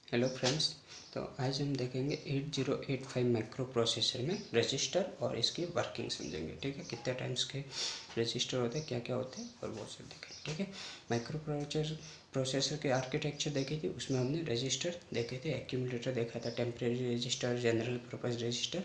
Hello friends. तो आज हम देखेंगे 8085 माइक्रो प्रोसेसर में रजिस्टर और इसकी वर्किंग समझेंगे। ठीक है, कितने टाइम्स के रजिस्टर होते हैं, क्या क्या होते हैं और वो सब देखेंगे। ठीक है, माइक्रो प्रोसेसर के आर्किटेक्चर देखे थे, उसमें हमने रजिस्टर देखे थे, एक्यूमुलेटर देखा था, temporary register, general purpose register,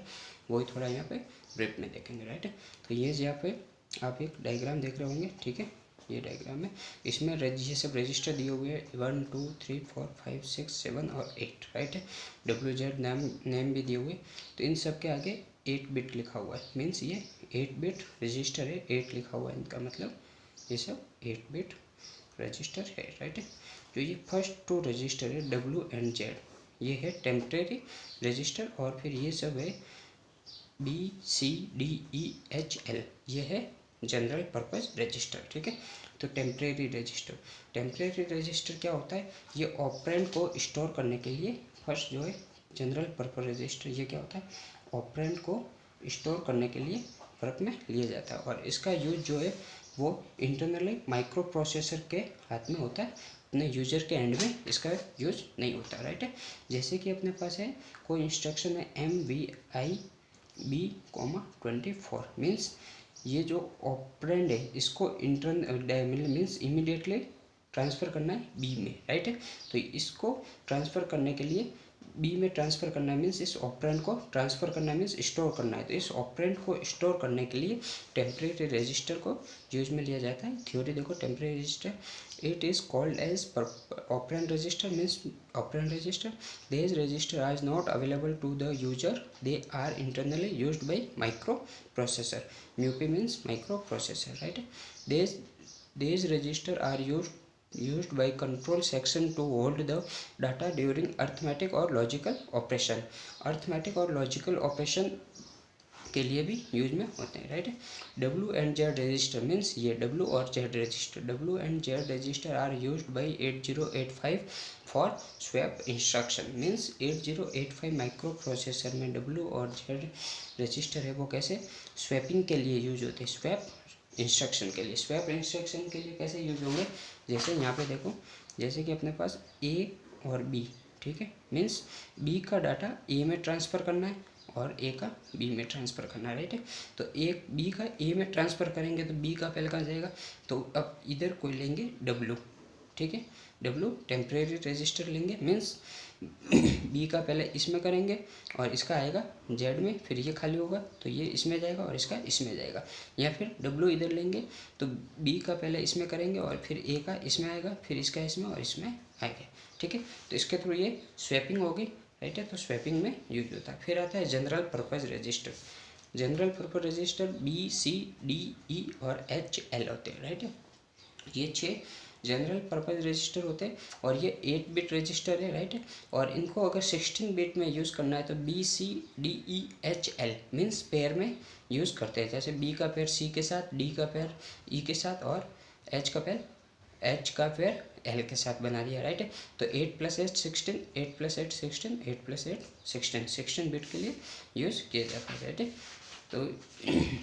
वही थोड़ा यहाँ पे ब्रीफ में देखेंगे। राइट है, तो ये यहाँ पे आप एक डायग्राम देख रहे होंगे। ठीक है, ये डायग्राम है, इसमें ये सब रजिस्टर दिए हुए हैं 1 2 3 4 5 6 7 और 8। राइट है, WZ नेम भी दिए हुए। तो इन सब के आगे 8 बिट लिखा हुआ है, मीन्स ये 8 बिट रजिस्टर है, 8 लिखा हुआ है, इनका मतलब ये सब 8 बिट रजिस्टर है। राइट है, जो ये फर्स्ट 2 रजिस्टर है W&Z, ये है टेम्परेरी रजिस्टर, और फिर ये सब है BCDEHL, ये है जनरल पर्पज़ रजिस्टर। ठीक है, तो टेम्परेरी रजिस्टर क्या होता है, ये ऑपरेंड को स्टोर करने के लिए फर्स्ट जो है जनरल पर्पज़ रजिस्टर, ये क्या होता है, ऑपरेंड को स्टोर करने के लिए वर्क में लिया जाता है, और इसका यूज जो है वो इंटरनली माइक्रो प्रोसेसर के हाथ में होता है, अपने यूजर के एंड में इसका यूज नहीं होता। राइट है, जैसे कि अपने पास है कोई इंस्ट्रक्शन है MVIB,24 मीन्स ये जो ऑपरेंड है इसको मीन्स इमीडिएटली ट्रांसफ़र करना है बी में। राइट है, तो इसको ट्रांसफ़र करने के लिए बी में ट्रांसफ़र करना मीन्स इस ऑपरेंड को ट्रांसफ़र करना मीन्स स्टोर करना है, तो इस ऑपरेंड को स्टोर करने के लिए टेम्परेरी रजिस्टर को यूज में लिया जाता है। थ्योरी देखो, temporary register it is called as operand register, means operand register. These registers are not available to the user, they are internally used by microprocessor. MUP means microprocessor. Right, these registers are used by control section to hold the data during arithmetic or logical operation. Arithmetic और logical operation के लिए भी use में होते हैं। Right, W&Z register means ये W और Z register, W&Z register are used by 8085 for swap instruction, means 8085 microprocessor में W और Z रजिस्टर है वो कैसे स्वैपिंग के लिए यूज होते हैं, स्वैप इंस्ट्रक्शन के लिए। स्वैप इंस्ट्रक्शन के लिए कैसे यूज होंगे, जैसे यहाँ पे देखो, जैसे कि अपने पास A और B, ठीक है, मीन्स B का डाटा A में ट्रांसफ़र करना है और ए का बी में ट्रांसफ़र करना है। राइट है, तो एक बी का ए में ट्रांसफ़र करेंगे तो बी का पहले कहाँ जाएगा, तो अब इधर कोई लेंगे डब्लू। ठीक है, डब्लू टेम्परेरी रजिस्टर लेंगे, मीन्स बी का पहले इसमें करेंगे और इसका आएगा जेड में, फिर ये खाली होगा तो ये इसमें जाएगा और इसका इसमें जाएगा, या फिर डब्लू इधर लेंगे तो बी का पहले इसमें करेंगे और फिर ए का इसमें आएगा, फिर इसका इसमें और इसमें आएगा। ठीक है, तो इसके थ्रू ये स्वैपिंग होगी। राइट है, तो स्वैपिंग में यूज होता है। फिर आता है general purpose register. General purpose register BCDE और HL होते हैं। राइट है, ये 6 जनरल पर्पज़ रजिस्टर होते हैं और ये 8 बिट रजिस्टर है। राइट है, और इनको अगर 16 बिट में यूज़ करना है तो BCDEHL मीन्स पेयर में यूज़ करते हैं, जैसे B का पेयर C के साथ, D का पेयर E के साथ और H का पेयर L के साथ बना दिया। राइट है, तो 8 + 8 16, 8 + 8 16, 8 + 8 16, 16 बिट के लिए यूज़ किया जाता है। राइट है, तो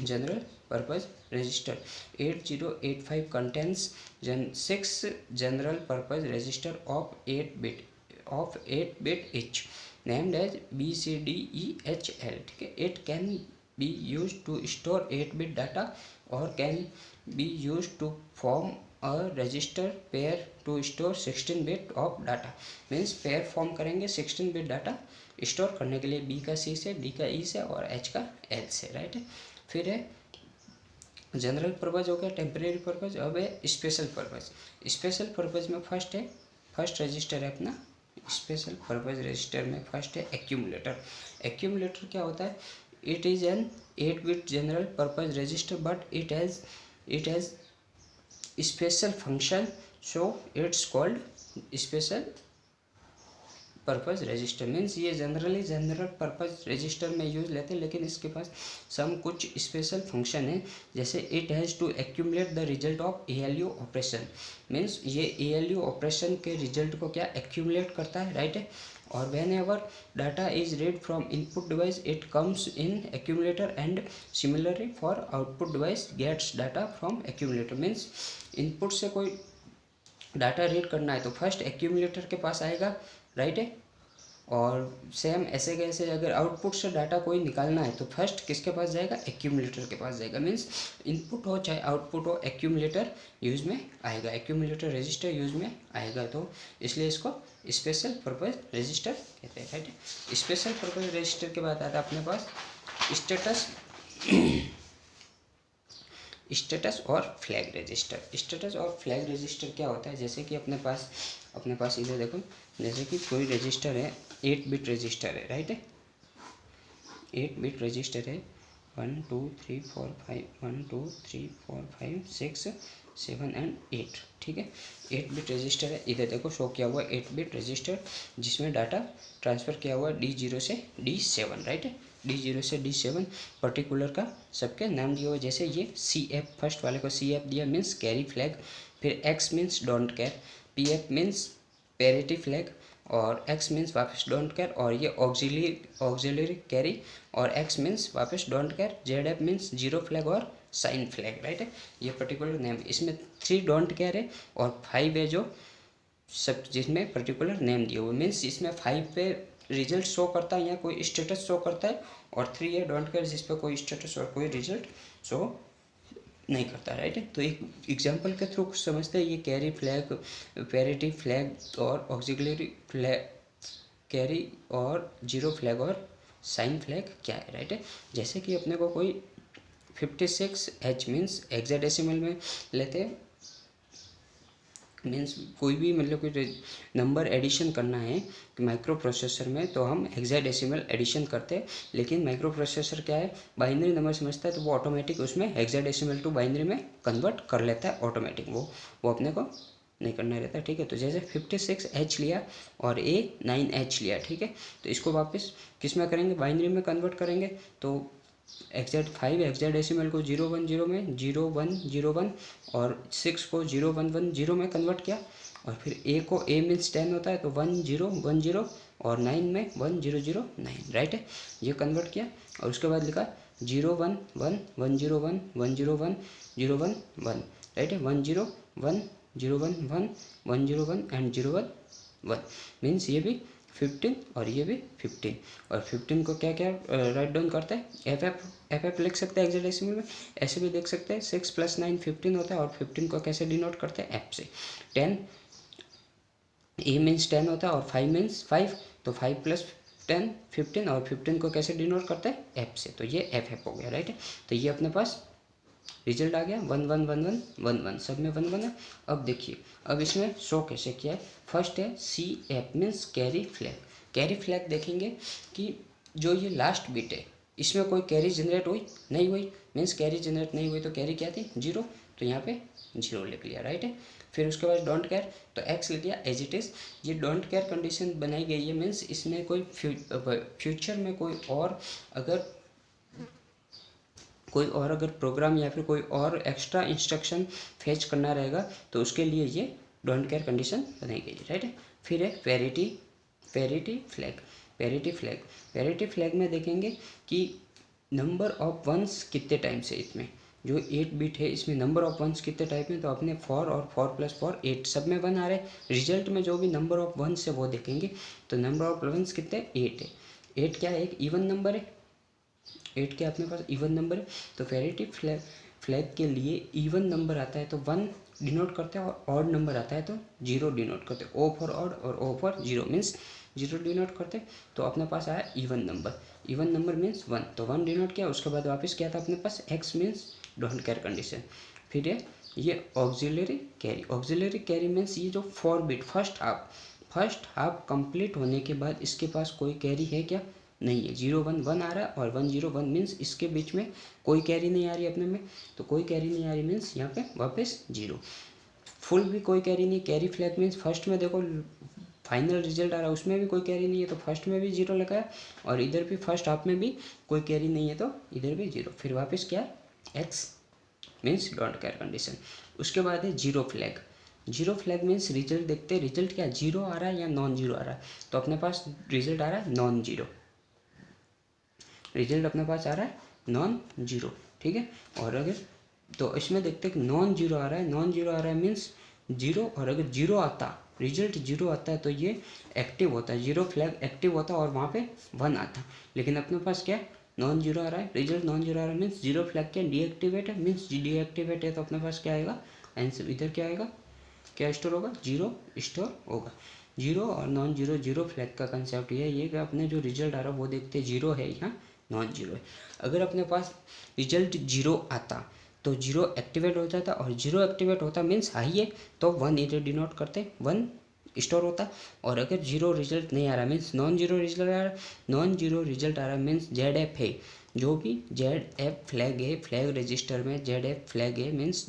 general purpose register 8085 contains 6 general purpose register of 8 bit each named as BCDEHL. ठीक है, it can be used to store 8 bit data or can be used to form a register pair to store 16 bit of data, means pair form करेंगे 16 bit data store करने के लिए, B का C से, D का E से और H का L से। राइट है, फिर है जनरल पर्पज़ हो गया, टेम्परेरी पर्पज़। अब है स्पेशल पर्पज़। स्पेशल पर्पज़ में फर्स्ट रजिस्टर है अपना स्पेशल पर्पज़ रजिस्टर में फर्स्ट है एक्यूमुलेटर। एक्यूमुलेटर क्या होता है, it is an 8 bit general purpose register but it has special function, so it's called special purpose register. Means ये general purpose register में यूज़ लेते हैं, लेकिन इसके पास कुछ स्पेशल फंक्शन है, जैसे it has to accumulate the result of ALU operation, means ये ALU ऑपरेशन के रिजल्ट को क्या एक्यूमुलेट करता है। राइट है, और whenever data is read from input device it comes in accumulator and similarly for output device gets data from accumulator. Means input से कोई डाटा रीड करना है तो फर्स्ट एक्यूमुलेटर के पास आएगा। राइट है, और सेम ऐसे कैसे अगर आउटपुट से डाटा कोई निकालना है तो फर्स्ट किसके पास जाएगा, एक्यूमुलेटर के पास जाएगा। मीन्स इनपुट हो चाहे आउटपुट हो, एक्यूमुलेटर यूज में आएगा, एक्यूमुलेटर रजिस्टर यूज में आएगा। तो इसलिए इसको स्पेशल पर्पज रजिस्टर कहते हैं, राइट। स्पेशल पर्पज रजिस्टर के बाद आता है अपने पास स्टेटस स्टेटस और फ्लैग रजिस्टर। स्टेटस और फ्लैग रजिस्टर क्या होता है, जैसे कि अपने पास इधर देखो, जैसे कि कोई रजिस्टर है, 8 बिट रजिस्टर है, राइट है, 8 बिट रजिस्टर है, 1 2 3 4 5 1 2 3 4 5 6 7 एंड 8, ठीक है, 8 बिट रजिस्टर है। इधर देखो शो किया हुआ 8 बिट रजिस्टर जिसमें डाटा ट्रांसफ़र किया हुआ D0 से D7, राइट है, D0 से D7 पर्टिकुलर का सबके नाम दिया हुआ। जैसे ये CF, फर्स्ट वाले को CF दिया मीन्स कैरी फ्लैग, फिर X means don't care, PF means parity flag, और X मीन्स वापस डोंट केयर, और ये ऑक्सिलरी कैरी, और X मीन्स वापस don't care, ZF means zero flag और साइन फ्लैग, राइट है। ये पर्टिकुलर नेम, इसमें 3 डोंट केयर है और 5 है जो सब जिसमें पर्टिकुलर नेम दिए हुए। मीन्स इसमें 5 पे रिजल्ट शो करता है या कोई स्टेटस शो करता है, और 3 है डोंट केयर जिस पे कोई स्टेटस और कोई रिजल्ट शो नहीं करता, राइट है। तो एक एग्जांपल के थ्रू समझते हैं ये कैरी फ्लैग, पैरिटी फ्लैग और ऑक्सिलरी फ्लैग, कैरी और जीरो फ्लैग और साइन फ्लैग क्या है, राइट है। जैसे कि अपने को कोई 56H मीन्स हेक्साडेसिमल में लेते हैं, मीन्स कोई भी मतलब कोई नंबर एडिशन करना है माइक्रो प्रोसेसर में तो हम हेक्साडेसिमल एडिशन करते हैं। लेकिन माइक्रो प्रोसेसर क्या है, बाइनरी नंबर समझता है तो वो ऑटोमेटिक उसमें हेक्साडेसिमल टू बाइनरी में कन्वर्ट कर लेता है ऑटोमेटिक, वो अपने को नहीं करना रहता, ठीक है। तो जैसे 56H लिया और A 9H लिया, ठीक है, तो इसको वापस किस में करेंगे, बाइनरी में कन्वर्ट करेंगे। तो5 हेक्साडेसिमल को 010 में 0101 और 6 को 0110 में कन्वर्ट किया, और फिर A को A मीन्स 10 होता है तो 1010 और 9 में 1009, राइट है, ये कन्वर्ट किया। और उसके बाद लिखा 011 101 101 011, राइट है, 101 011 101 एंड 011 मीन्स ये भी 15 और ये भी 15, और 15 को क्या क्या राइट डाउन करते हैं, FF लिख सकते हैं हेक्साडेसिमल में, ऐसे भी देख सकते हैं 6 + 9 15 होता है, और 15 को कैसे डिनोट करते हैं, F से। 10 A मीन्स 10 होता है और 5 मीन्स 5, तो 5 + 10 15, और 15 को कैसे डिनोट करते हैं, F से, तो ये FF हो गया, राइट है। तो ये अपने पास रिजल्ट आ गया 1 1 1 1 1 1, सब में 1 1 है। अब देखिए, अब इसमें शो कैसे किया है, फर्स्ट है CF means carry flag. Carry flag देखेंगे कि जो ये लास्ट बिट है इसमें कोई कैरी जनरेट हुई नहीं हुई, मीन्स कैरी जनरेट नहीं हुई तो कैरी क्या थी, 0, तो यहाँ पे 0 लिख लिया, राइट है। फिर उसके बाद डोंट केयर, तो X लिख लिया एज इट इज़। ये डोंट केयर कंडीशन बनाई गई है मीन्स इसमें कोई फ्यूचर में कोई और अगर प्रोग्राम या फिर कोई और एक्स्ट्रा इंस्ट्रक्शन फेच करना रहेगा तो उसके लिए ये डोंट केयर कंडीशन बनाई गई है, राइट है। फिर है पैरिटी फ्लैग में देखेंगे कि नंबर ऑफ वंस कितने टाइम्स है, इसमें जो 8 बिट है इसमें नंबर ऑफ वंस कितने टाइप में, तो अपने 4 और 4 + 4 8, सब में 1 आ रहे हैं। रिजल्ट में जो भी नंबर ऑफ वंस है वो देखेंगे, तो नंबर ऑफ वंस कितने, 8 है। 8 क्या है, एक इवन नंबर है, 8 के अपने पास इवन नंबर है। तो पैरिटी फ्लैग के लिए इवन नंबर आता है तो 1 डिनोट करते हैं, और ऑड नंबर आता है तो 0 डिनोट करते हैं। O फॉर ऑड और O फॉर 0 मीन्स 0 डिनोट करते हैं। तो अपने पास आया इवन नंबर मीन्स 1, तो 1 डिनोट किया। उसके बाद वापस क्या था अपने पास, X means don't care condition. फिर है ये ऑक्सिलरी कैरी मीन्स ये जो 4 बिट फर्स्ट हाफ कंप्लीट होने के बाद इसके पास कोई कैरी है क्या, नहीं है, 0 1 1 आ रहा है, और 1 0 1 मीन्स इसके बीच में कोई कैरी नहीं आ रही अपने में, तो कोई कैरी नहीं आ रही मीन्स यहाँ पे वापस 0। फुल भी कोई कैरी नहीं, कैरी फ्लैग मीन्स फर्स्ट में देखो फाइनल रिजल्ट आ रहा है उसमें भी कोई कैरी नहीं है तो फर्स्ट में भी 0 लगाया, और इधर भी फर्स्ट हाफ में भी कोई कैरी नहीं है तो इधर भी 0। फिर वापस क्या, X means don't care condition. उसके बाद है जीरो फ्लैग मीन्स रिजल्ट देखते हैं, रिजल्ट क्या 0 आ रहा है या नॉन 0 आ रहा है, तो अपने पास रिजल्ट आ रहा है नॉन 0, रिजल्ट अपने पास आ रहा है नॉन 0, ठीक है। और अगर तो इसमें देखते हैं कि नॉन 0 आ रहा है मीन्स 0, और अगर 0 आता रिजल्ट 0 आता है तो ये एक्टिव होता है, 0 फ्लैग एक्टिव होता है और वहाँ पे 1 आता है। लेकिन अपने पास क्या है, नॉन जीरो आ रहा है, रिजल्ट नॉन जीरो आ रहा है मीन्स 0 फ्लैग क्या डीएक्टिवेट है, मीन्स डीएक्टिवेट है तो अपने पास क्या आएगा आंसर, इधर क्या आएगा, क्या स्टोर होगा, 0 स्टोर होगा। 0 और नॉन जीरो, 0 फ्लैग का कंसेप्ट ये कि अपने जो रिजल्ट आ रहा है वो देखते 0 है या नॉन जीरो है। अगर अपने पास रिजल्ट 0 आता तो 0 एक्टिवेट हो जाता और 0 एक्टिवेट होता मीन्स हाई है तो 1 इधर डिनोट करते, 1 स्टोर होता। और अगर 0 रिजल्ट नहीं आ रहा मीन्स नॉन जीरो रिजल्ट आ रहा, नॉन जीरो रिजल्ट आ रहा मीन्स ZF है, जो भी ZF फ्लैग है, फ्लैग रजिस्टर में ZF फ्लैग है मीन्स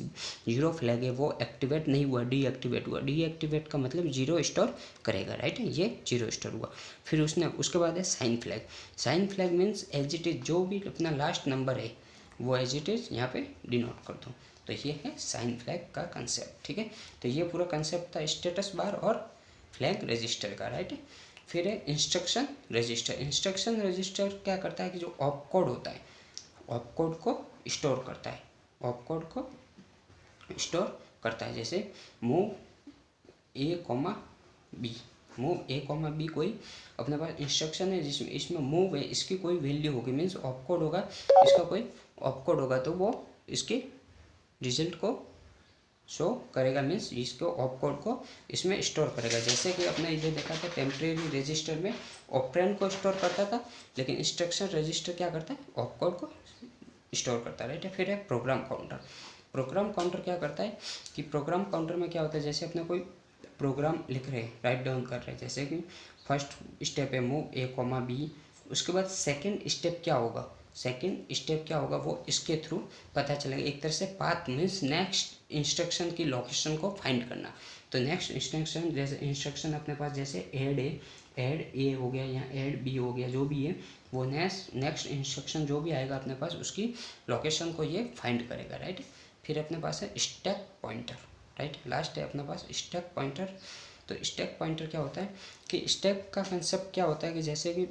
0 फ्लैग है, वो एक्टिवेट नहीं हुआ, डीएक्टिवेट हुआ। डीएक्टिवेट का मतलब 0 स्टोर करेगा, राइट है, ये 0 स्टोर हुआ। फिर उसके बाद है sign flag. Sign flag means as it is, जो भी अपना लास्ट नंबर है वो एज इट इज यहाँ पे डिनोट कर दो। तो ये है साइन फ्लैग का कंसेप्ट, ठीक है। तो ये पूरा कंसेप्ट था स्टेटस बार और फ्लैग रजिस्टर का, राइट है। फिर है इंस्ट्रक्शन रजिस्टर। इंस्ट्रक्शन रजिस्टर क्या करता है कि जो ऑप कोड होता है, ऑप कोड को स्टोर करता है, ऑप कोड को स्टोर करता है। जैसे मूव A, मूव A, कोई अपने पास इंस्ट्रक्शन है जिसमें इसमें मूव है, इसकी कोई वैल्यू होगी मीन्स ऑप कोड होगा, इसका कोई ऑप कोड होगा तो वो इसके रिजल्ट को शो करेगा मीन्स इसको ऑप कोड को इसमें स्टोर करेगा। जैसे कि अपने इधर देखा था टेम्परेरी रजिस्टर में ऑपरेंड को स्टोर करता था, लेकिन इंस्ट्रक्शन रजिस्टर क्या करता है, ऑप कोड को स्टोर करता है, राइट है। फिर है प्रोग्राम काउंटर। प्रोग्राम काउंटर क्या करता है कि प्रोग्राम काउंटर में क्या होता है, जैसे अपने कोई प्रोग्राम लिख रहे हैं, राइट डाउन कर रहे हैं, जैसे कि फर्स्ट स्टेप है मूव A, उसके बाद सेकंड स्टेप क्या होगा, सेकंड स्टेप क्या होगा वो इसके थ्रू पता चलेगा। एक तरह से पाथ मीन्स नेक्स्ट इंस्ट्रक्शन की लोकेशन को फाइंड करना। तो नेक्स्ट इंस्ट्रक्शन, जैसे इंस्ट्रक्शन अपने पास जैसे ऐड है, ऐड A हो गया या ऐड B हो गया, जो भी है वो नेक्स्ट इंस्ट्रक्शन जो भी आएगा अपने पास उसकी लोकेशन को ये फाइंड करेगा, राइट। फिर अपने पास है स्टैक पॉइंटर, राइट। लास्ट है अपने पास स्टैक पॉइंटर। तो स्टैक पॉइंटर क्या होता है कि स्टैक का कंसेप्ट क्या होता है कि जैसे कि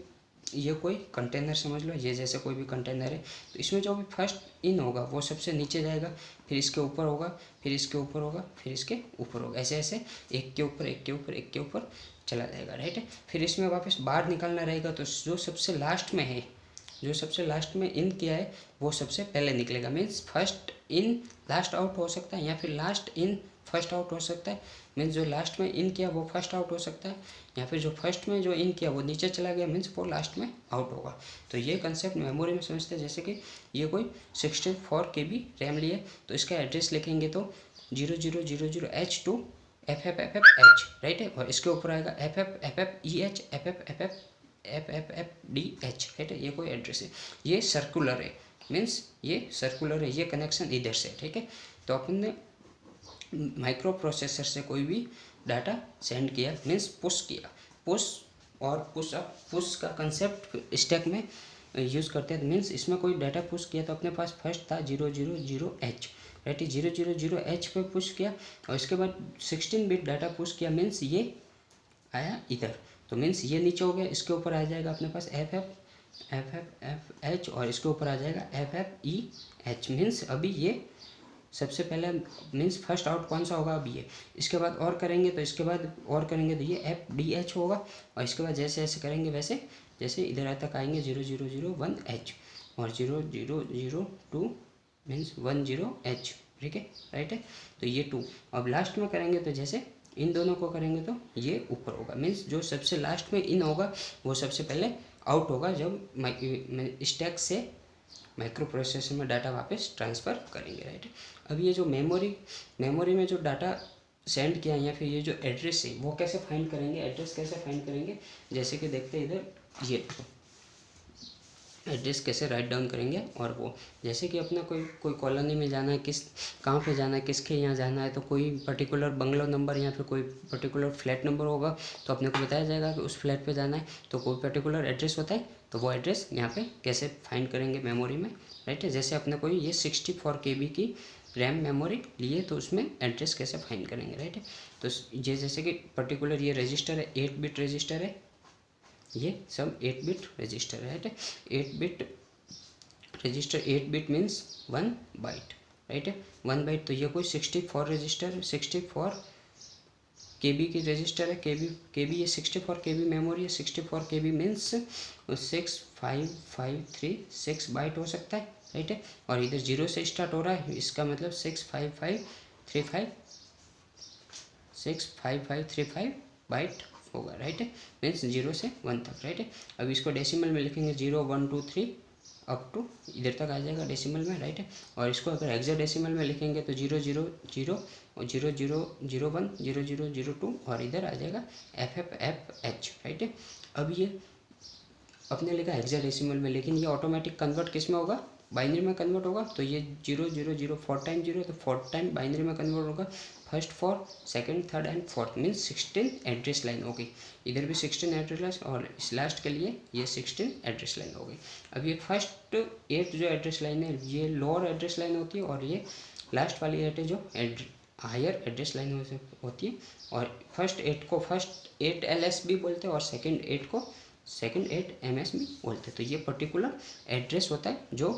ये कोई कंटेनर समझ लो, ये जैसे कोई भी कंटेनर है तो इसमें जो भी फर्स्ट इन होगा वो सबसे नीचे जाएगा, फिर इसके ऊपर होगा, फिर इसके ऊपर होगा, फिर इसके ऊपर होगा, ऐसे ऐसे एक के ऊपर एक के ऊपर एक के ऊपर चला जाएगा, राइट है। फिर इसमें वापस बाहर निकालना रहेगा तो जो सबसे लास्ट में है, जो सबसे लास्ट में इन किया है वो सबसे पहले निकलेगा। Means first in last out हो सकता है या फिर लास्ट इन फर्स्ट आउट हो सकता है। मीन्स जो लास्ट में इन किया वो फर्स्ट आउट हो सकता है, या फिर जो फर्स्ट में जो इन किया वो नीचे चला गया मीन्स वो लास्ट में आउट होगा। तो ये कंसेप्ट मेमोरी में समझते हैं। जैसे कि ये कोई 64 KB रैम लिए तो इसका एड्रेस लिखेंगे तो 0000H to FFFFH, राइट है। और इसके ऊपर आएगा FFFFEH FFFFDH, राइट है। ये कोई एड्रेस है, ये सर्कुलर है मीन्स ये सर्कुलर है, ये कनेक्शन इधर से, ठीक है। तो अपन ने माइक्रो प्रोसेसर से कोई भी डाटा सेंड किया मीन्स पुश किया, पुश और पुश अप, पुश का कंसेप्ट स्टैक में यूज़ करते हैं। मीन्स इसमें कोई डाटा पुश किया तो अपने पास फर्स्ट था 000H, राइट है, 000H पे पुश किया और इसके बाद 16 बिट डाटा पुश किया मीन्स ये आया इधर, तो मीन्स ये नीचे हो गया, इसके ऊपर आ जाएगा अपने पास FFFH और इसके ऊपर आ जाएगा FFEH। मीन्स अभी ये सबसे पहले मीन्स फर्स्ट आउट कौन सा होगा अभी ये, इसके बाद और करेंगे तो इसके बाद और करेंगे तो ये FDH होगा और इसके बाद जैसे जैसे करेंगे वैसे जैसे इधर तक आएंगे 0001H और 0002 मीन्स 10H, ठीक है, राइट है। तो ये 2 अब लास्ट में करेंगे तो जैसे इन दोनों को करेंगे तो ये ऊपर होगा। मीन्स जो सबसे लास्ट में इन होगा वो सबसे पहले आउट होगा जब स्टैक से माइक्रो प्रोसेसर में डाटा वापस ट्रांसफ़र करेंगे, राइट। अब ये जो मेमोरी में जो डाटा सेंड किया या फिर ये जो एड्रेस है वो कैसे फाइंड करेंगे, एड्रेस कैसे फाइंड करेंगे, जैसे कि देखते हैं इधर ये एड्रेस कैसे राइट डाउन करेंगे। और वो जैसे कि अपना कोई कॉलोनी में जाना है, किस कहाँ पे जाना है, किसके यहाँ जाना है, तो कोई पर्टिकुलर बंगलो नंबर या फिर कोई पर्टिकुलर फ्लैट नंबर होगा तो अपने को बताया जाएगा कि उस फ्लैट पे जाना है, तो कोई पर्टिकुलर एड्रेस होता है तो वो एड्रेस यहाँ पे कैसे फाइंड करेंगे मेमोरी में, राइट है। जैसे अपने को ये 64 KB की रैम मेमोरी लिए तो उसमें एड्रेस कैसे फाइंड करेंगे, राइट है। तो ये जैसे कि पर्टिकुलर ये रजिस्टर है 8 बिट रजिस्टर है, ये सब 8 बिट रजिस्टर है, राइट है। 8 bit register, 8 bit means 1 byte, right है, 1 बाइट। तो ये कोई 64 रजिस्टर 64 KB की रजिस्टर है, KB ये 64 KB मेमोरी है। 64 KB मीन्स 65536 बाइट हो सकता है, राइट है। और इधर 0 से स्टार्ट हो रहा है, इसका मतलब 65535 बाइट होगा, राइट है। मीन्स 0 से 1 तक, राइट है। अब इसको डेसिमल में लिखेंगे 0 1 2 3 अप टू इधर तक आ जाएगा डेसिमल में, राइट है। और इसको अगर हेक्साडेसिमल में लिखेंगे तो 0 0 0 और 0 0 0 1 0 0 0 2 और इधर आ जाएगा FFFH, राइट है। अब ये अपने लिखा हेक्साडेसिमल में, लेकिन ये ऑटोमेटिक कन्वर्ट किस में होगा, बाइनरी में कन्वर्ट होगा। तो ये 0 0 0 4 टाइम 0 तो 4 टाइम बाइनरी में कन्वर्ट होगा। First 4 second third and fourth means 16 address line होगी। इधर भी 16 एड्रेस लाइन और इस लास्ट के लिए ये 16 एड्रेस लाइन हो गई। अब ये फर्स्ट 8 जो एड्रेस लाइन है ये लोअर एड्रेस लाइन होती है और ये लास्ट वाली 8 है जो हायर एड्रेस लाइन होती है। और फर्स्ट 8 को फर्स्ट 8 LS भी बोलते हैं और सेकंड 8 को सेकंड 8 MS भी बोलते हैं। तो ये पर्टिकुलर एड्रेस होता है जो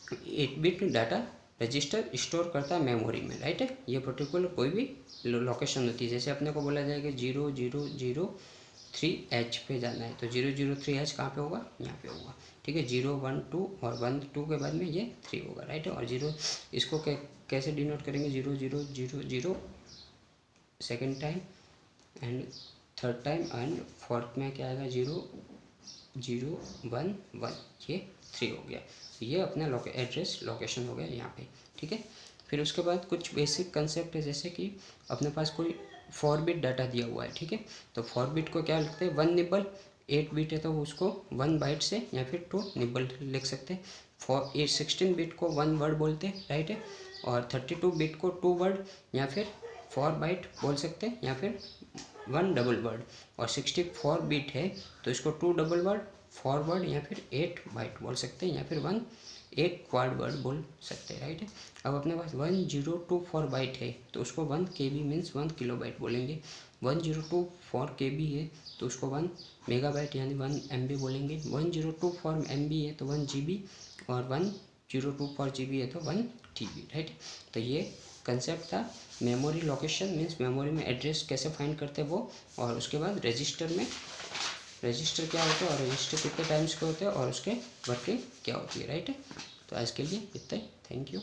8 बिट डाटा रजिस्टर स्टोर करता है मेमोरी में, राइट है। ये पर्टिकुलर कोई भी लोकेशन होती है, जैसे अपने को बोला जाएगा 0003H पे जाना है तो 003H कहाँ पे होगा, यहाँ पे होगा, ठीक है। 0 1 2 और 1 2 के बाद में ये 3 होगा, राइट है। और 0 इसको कैसे डिनोट करेंगे, 0 0 0 0 second time and third time and fourth में क्या आएगा 0 0 1 1, ये 3 हो गया। ये अपना एड्रेस लोकेशन हो गया यहाँ पे, ठीक है। फिर उसके बाद कुछ बेसिक कंसेप्ट है, जैसे कि अपने पास कोई 4 बिट डाटा दिया हुआ है, ठीक है। तो 4 बिट को क्या लिखते हैं, 1 निबल। 8 बिट है तो उसको 1 बाइट से या फिर 2 निबल लिख सकते हैं। 16 बिट को 1 वर्ड बोलते हैं, राइट है। और 32 बिट को 2 वर्ड या फिर 4 बाइट बोल सकते हैं या फिर 1 डबल वर्ड। और 64 बिट है तो इसको 2 डबल वर्ड 4 वर्ड या फिर 8 बाइट बोल सकते हैं या फिर 1 क्वाड वर्ड बोल सकते हैं, राइट है। अब अपने पास 1024 बाइट है तो उसको 1 KB मीन्स 1 किलोबाइट बोलेंगे। 1024 KB है तो उसको 1 मेगाबाइट यानी 1 MB बोलेंगे। 1024 MB है तो 1 GB और 1024 GB है तो 1 TB, राइट। तो ये कंसेप्ट था मेमोरी लोकेशन मीन्स मेमोरी में एड्रेस कैसे फाइंड करते हैं वो, और उसके बाद रजिस्टर में रजिस्टर क्या होता है और रजिस्टर कितने टाइम्स के होते हैं और उसके वर्किंग क्या होती है, राइट है। तो आज के लिए इतना ही, थैंक यू।